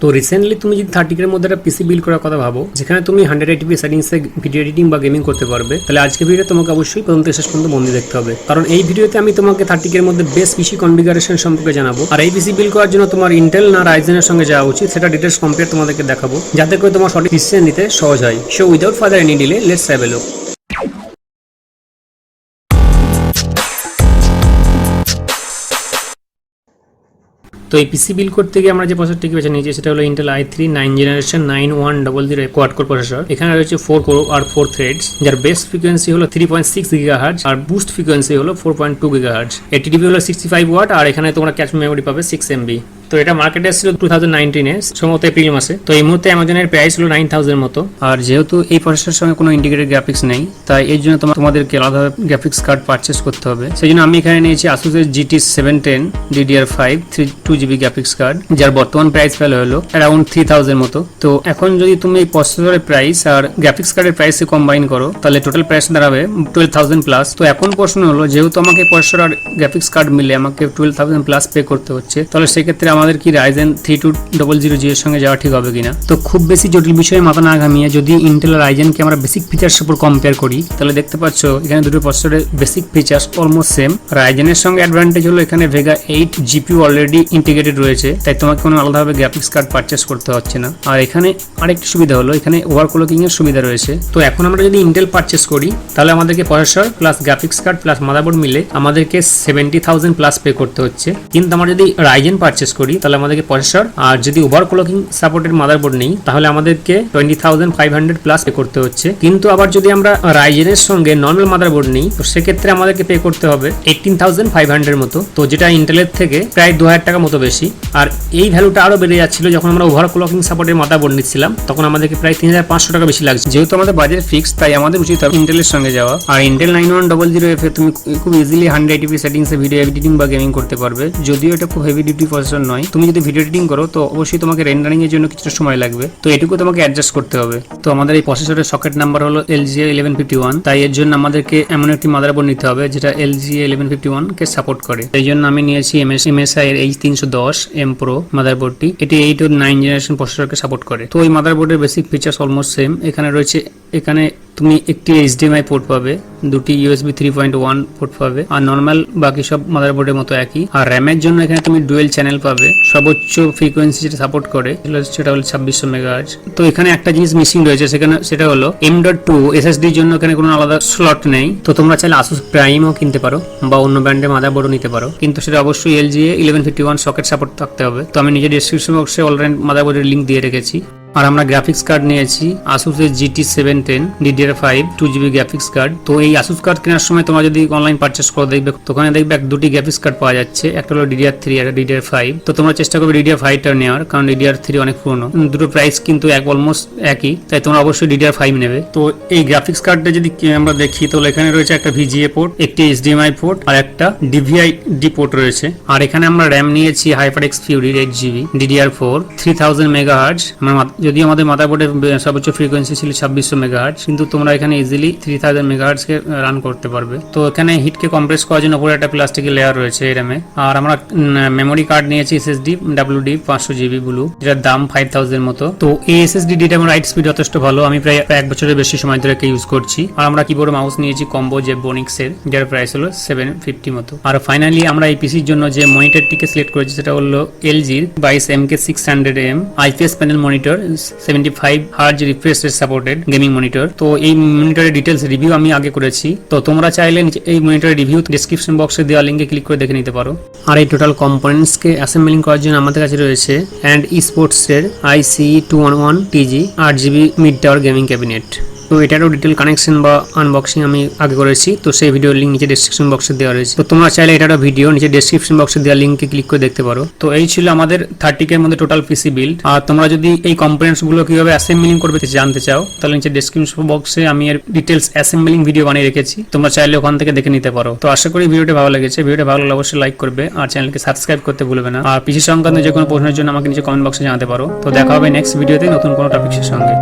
তো রিসেন্টলি তুমি যদি 30K এর মধ্যে একটা পিসি বিল্ড করার কথা ভাবো, যেখানে তুমি 180p সেটিংসে ভিডিও এডিটিং বা গেমিং করতে পারবে, তাহলে আজকে ভিডিওতে তোমাকে অবশ্যই প্রথম থেকে শেষ পর্যন্ত মন দিয়ে দেখতে হবে। কারণ এই ভিডিওতে আমি তোমাকে 30K এর মধ্যে বেস্ট পিসি কনফিগারেশন সম্পর্কে জানাবো। আর এই পিসি বিল্ড করার জন্য তোমার ইন্টেল না রাইজেনের সঙ্গে যাওয়া উচিত সেটা ডিটেলস কম্পেয়ার তোমাদেরকে দেখাবো, যাতে করে তোমার সঠিক ডিসিশন নিতে সহজ হয়। So without further any delay let's have a look. তো এই পিসি বিল্ড করতে গিয়ে আমরা যে প্রসেসরটি বেছে নিয়েছি সেটা হলো Intel i3 9 generation 9100 quad core processor. এখানে রয়েছে 4 কোর আর 4 থ্রেডস, যার বেস ফ্রিকোয়েন্সি হলো 3.6 GHz আর বুস্ট ফ্রিকোয়েন্সি হলো 4.2 GHz। এটিডিপি হলো 65 ওয়াট আর এখানে তোমরা ক্যাশ মেমোরি পাবে 6 MB। তো এটা মার্কেটে এসেছিল 2019 সম্ভবত এপ্রিল মাসে। তো এই মুহূর্তে অ্যামাজনের প্রাইস হলো 9000 মতো। আর যেহেতু এই প্রসেসরের সঙ্গে কোনো ইন্টিগ্রেটেড গ্রাফিক্স নেই, তাই এর জন্য তোমাদেরকে আলাদাভাবে গ্রাফিক্স কার্ড পারচেস করতে হবে। সেই জন্য আমি এখানে নিয়েছি Asus's GT 710 DDR5 2GB graphics card, যার বর্তমান প্রাইস ভ্যালু হলো অ্যারাউন্ড 3000 মতো। তো এখন যদি তুমি এই প্রসেসরের প্রাইস আর গ্রাফিক্স কার্ডের প্রাইসে কম্বাইন করো, তাহলে টোটাল প্রাইস দাঁড়াবে 12000 প্লাস। তো এখন প্রশ্ন হলো, যেহেতু আমাকে প্রসেসর আর গ্রাফিক্স কার্ড মিলে আমাকে 12000 প্লাস পে করতে হচ্ছে, তাহলে সেক্ষেত্রে আমাদের কি Ryzen 3200G এর সঙ্গে যাওয়া ঠিক হবে কিনা? তো খুব বেশি জটিল বিষয়ে মাথা না ঘামিয়ে যদি ইন্টেল আর রাইজেনকে আমরা বেসিক ফিচার্স উপর কম্পেয়ার করি, তাহলে দেখতে পাচ্ছ এখানে দুটো প্রসেসরের বেসিক ফিচার্স অলমোস্ট সেম। রাইজেনের সঙ্গে অ্যাডভান্টেজ হলো এখানে ভেগা 8 GPU অলরেডি ইন্টিগ্রেটেড রয়েছে, তাই তোমাকে কোনো আলাদাভাবে গ্রাফিক্স কার্ড পারচেস করতে হচ্ছে না। আর এখানে আরেকটি সুবিধা হলো এখানে ওভারক্লকিং এর সুবিধা রয়েছে। তো এখন আমরা যদি ইন্টেল পারচেস করি, তাহলে আমাদেরকে processor plus graphics card plus motherboard মিলে আমাদেরকে 70000 প্লাস পে করতে হচ্ছে। কিন্তু আমরা যদি রাইজেন পারচেস করি, তাহলে আমাদেরকে প্রসেসর আর যদি ওভারক্লকিং সাপোর্টেড মাদারবোর্ড নেই, তাহলে আমাদেরকে 20500 প্লাস পে করতে হচ্ছে। কিন্তু আবার যদি আমরা রাইজেনের সঙ্গে নর্মাল মাদারবোর্ড নেই, তো সেক্ষেত্রে আমাদেরকে পে করতে হবে 18500 মতো, তো যেটা ইন্টেলের থেকে প্রায় 2000 টাকা মতো বেশি। আর এই ভ্যালুটা আরো বেড়ে যাচ্ছিল যখন আমরা ওভারক্লকিং সাপোর্টের মাদারবোর্ড নিচ্ছিলাম, তখন আমাদেরকে প্রায় 3500 টাকা বেশি লাগছে। যেহেতু আমাদের বাজেট ফিক্স, তাই আমাদের উচিত হবে ইন্টেলের সঙ্গে যাওয়া। আর ইন্টেল 9100F তুমি খুব ইজিলি 180p সেটিংসে ভিডিও এডিটিং বা গেমিং করতে পারবে। যদিও এটা খুব হেভি ডিউটি প্রসেসর নয়, তুমি যদি ভিডিও এডিটিং করো তো অবশ্যই তোমাকে রেন্ডারিং এর জন্য কিছুটা সময় লাগবে, তো এটুকু তোমাকে অ্যাডজাস্ট করতে হবে। তো আমাদের এই প্রসেসরের সকেট নাম্বার হলো LGA 1151, তাই এর জন্য আমাদেরকে এমন একটি মাদারবোর্ড নিতে হবে যেটা LGA 1151 কে সাপোর্ট করে। এই জন্য আমি নিয়েছি MSI এর H310 M Pro মাদারবোর্ডটি। এটি 8 ও 9 জেনারেশন প্রসেসরকে সাপোর্ট করে। তো এই মাদারবোর্ডের বেসিক ফিচার্স অলমোস্ট সেম। এখানে রয়েছে, এখানে তুমি একটি HDMI পোর্ট পাবে, দুটি USB 3.1 পোর্ট পাবে, আর নর্মাল বাকি সব মাদারবোর্ডের মতো একই। আর র্যামের জন্য এখানে তুমি ডুয়েল চ্যানেল পাবে, সর্বোচ্চ ফ্রিকোয়েন্সি যেটা সাপোর্ট করে সেটা হলো 2600 মেগাহার্জ। তো এখানে একটা জিনিস মিসিং রয়েছে, সেটা হলো M.2 SSD এর জন্য এখানে কোনো আলাদা স্লট নেই। তো তোমরা চাইলে Asus Primeও কিনতে পারো বা অন্য ব্র্যান্ডের মাদারবোর্ডও নিতে পারো, কিন্তু সেটা অবশ্যই LGA 1151 সকেট সাপোর্ট থাকতে হবে। তো আমি নিজের ডেসক্রিপশন বক্সে অলরেডি মাদারবোর্ডের লিঙ্ক দিয়ে রেখেছি। আর আমরা গ্রাফিক্স কার্ড নিয়েছি Asus's GT 710 DDR5 2GB graphics card. তো এই Asus কার্ড কেনার সময় তোমরা যদি অনলাইন পারচেস করো, দেখবে ওখানে দেখবে দুটি গ্রাফিক্স কার্ড পাওয়া যাচ্ছে, একটা হলো DDR3 আর DDR5। তো তোমরা চেষ্টা করবে DDR5 টা নেওয়ার, কারণ DDR3 অনেক পুরনো। দুটো প্রাইস কিন্তু অলমোস্ট একই, তাই তোমরা অবশ্যই DDR5 নেবে। তো এই গ্রাফিক্স কার্ডটা যদি আমরা দেখি, তাহলে এখানে রয়েছে একটা VGA পোর্ট, একটি HDMI পোর্ট আর একটা DVI-D পোর্ট রয়েছে। আর এখানে আমরা র্যাম নিয়েছি HyperX Fury 8GB DDR4 3000 megahertz. যদিও আমাদের মাদারবোর্ডের সর্বোচ্চ ফ্রিকোয়েন্সি ছিল 2600 মেগাহার্জ, কিন্তু তোমরা এখানে ইজিলি 3000 মেগাহার্জ কে রান করতে পারবে। তো এখানে হিটকে কম্প্রেস করার জন্য উপরে একটা প্লাস্টিকের লেয়ার রয়েছে এই র্যামে। আর আমরা মেমোরি কার্ড নিয়েছি SSD WD 500GB ব্লু, যেটার দাম 5000 মতো। তো এই SSD DRAM রাইট স্পিড যথেষ্ট ভালো, আমি প্রায় 1 বছরের বেশি সময় ধরে ইউজ করছি। আর আমরা কিবোর্ড মাউস নিয়েছি কম্বো জেবনিক্স এর, যার প্রাইস হলো 750 মতো। আর ফাইনালি আমরা এই পিসির জন্য যে মনিটরটিকে সিলেক্ট করেছি সেটা হলো LG 22MK600M IPS panel monitor, 75Hz refresh rate supported gaming monitor. তো এই মনিটরের ডিটেলস রিভিউ আমি আগে করেছি, তো তোমরা চাইলে এই মনিটরের রিভিউ ডেসক্রিপশন বক্সে দেওয়া লিঙ্কে ক্লিক করে দেখে নিতে পারো। আর এই টোটাল কম্পোনেন্টস কে অ্যাসেম্বলিং করার জন্য আমাদের কাছে রয়েছে AMD eSports এর IC211TG 8GB mid tower gaming cabinet. তো এটারও ডিটেল কানেকশন বা আনবক্সিং আমি আগে করেছি, তো সেই ভিডিওর লিঙ্ক নিচে ডেসক্রিপশন বক্সে দেওয়া রয়েছে। তো তোমরা চাইলে এটারও ভিডিও নিচে ডেসক্রিপশন বক্সে দেওয়া লিঙ্কে ক্লিক করে দেখতে পারো। তো এই ছিল আমাদের 30K এর মধ্যে টোটাল পিসি বিল্ড। আর তোমরা যদি এই কম্পোনেন্টস গুলো কিভাবে অ্যাসেম্বলিং করবে জানতে চাও, তাহলে নিচে ডেসক্রিপশন বক্সে আমি এর ডিটেলস অ্যাসেম্বলিং ভিডিও বানিয়ে রেখেছি, তোমরা চাইলে ওখান থেকে দেখে নিতে পারো। তো আশা করি ভিডিওটা ভালো লেগেছে। ভিডিওটা ভালো লাগলে অবশ্যই লাইক করবে আর চ্যানেলকে সাবস্ক্রাইব করতে ভুলবে না। আর পিসি সংক্রান্ত যে কোনো প্রশ্নের জন্য আমাকে নিচে কমেন্ট বক্সে জানাতে পারো। তো দেখা হবে নেক্সট ভিডিওতে নতুন কোনো টপিকের সঙ্গে।